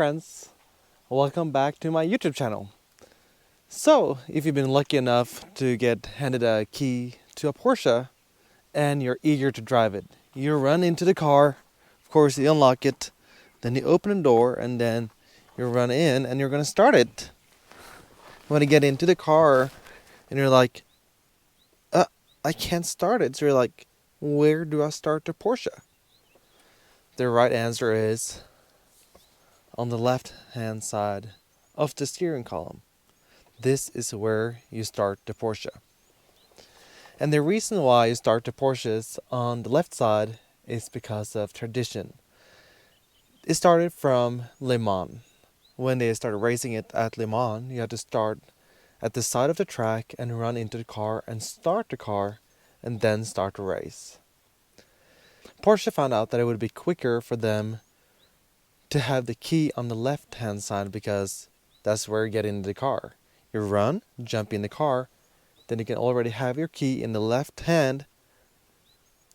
friends, welcome back to my YouTube channel. So, if you've been lucky enough to get handed a key to a Porsche and you're eager to drive it, you run into the car, of course you unlock it, then you open the door and then you run in and you're gonna start it. When you get into the car and you're like, I can't start it. So you're like, where do I start the Porsche? The right answer is on the left hand side of the steering column. This is where you start the Porsche. And the reason why you start the Porsches on the left side is because of tradition. It started from Le Mans. When they started racing it at Le Mans, you had to start at the side of the track and run into the car and start the car and then start the race. Porsche found out that it would be quicker for them to have the key on the left hand side because that's where you get into the car. You run, jump in the car, then you can already have your key in the left hand,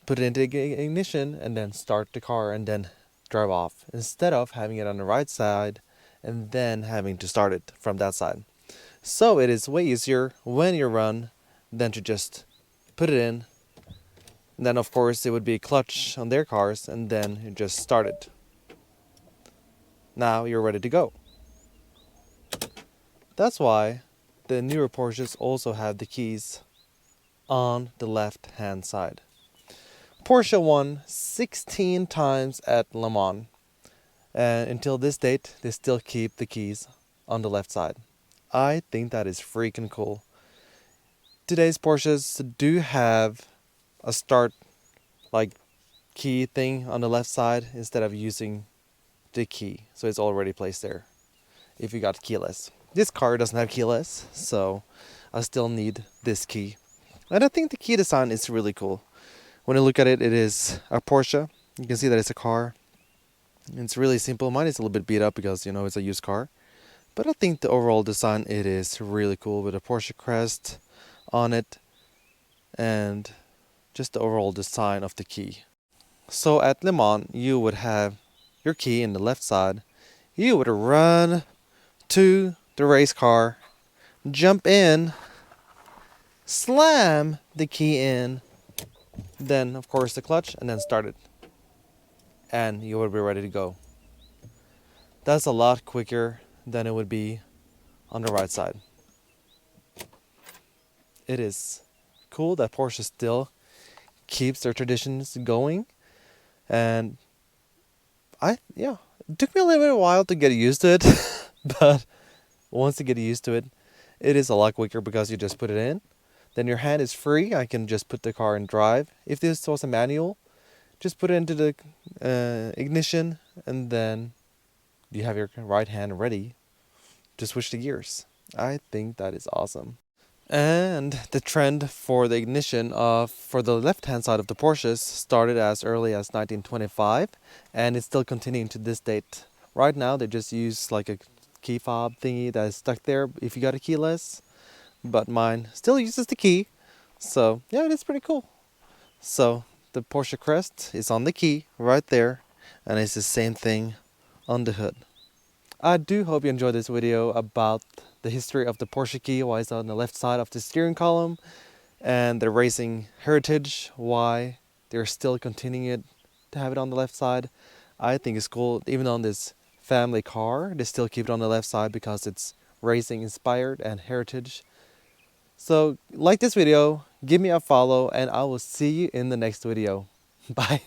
put it into the ignition and then start the car and then drive off, instead of having it on the right side and then having to start it from that side. So it is way easier when you run than to just put it in. And then of course it would be clutch on their cars and then you just start it. Now you're ready to go. That's why the newer Porsches also have the keys on the left hand side. Porsche won 16 times at Le Mans. And until this date, they still keep the keys on the left side. I think that is freaking cool. Today's Porsches do have a start key thing on the left side instead of using the key. So it's already placed there if you got keyless. This car doesn't have keyless, so I still need this key. And I think the key design is really cool. When you look at it, it is a Porsche. You can see that it's a car. It's really simple. Mine is a little bit beat up because, it's a used car. But I think the overall design, it is really cool with a Porsche crest on it. And just the overall design of the key. So at Le Mans, you would have your key in the left side. You would run to the race car, jump in, slam the key in, then of course the clutch, and then start it. And you would be ready to go. That's a lot quicker than it would be on the right side. It is cool that Porsche still keeps their traditions going. And it took me a little bit of a while to get used to it. But once you get used to it, it is a lot quicker because you just put it in. Then your hand is free. I can just put the car in drive. If this was a manual, just put it into the ignition and then you have your right hand ready to switch the gears. I think that is awesome. And the trend for the ignition for the left-hand side of the Porsches started as early as 1925, and it's still continuing to this date. Right now, they just use like a key fob thingy that is stuck there if you got a keyless, but mine still uses the key. So yeah, it is pretty cool. So the Porsche crest is on the key right there, and it's the same thing on the hood. I do hope you enjoyed this video about the history of the Porsche key, why it's on the left side of the steering column, and the racing heritage, why they're still continuing it to have it on the left side. I think it's cool. Even on this family car, they still keep it on the left side because it's racing inspired and heritage. So like this video, give me a follow, and I will see you in the next video. Bye.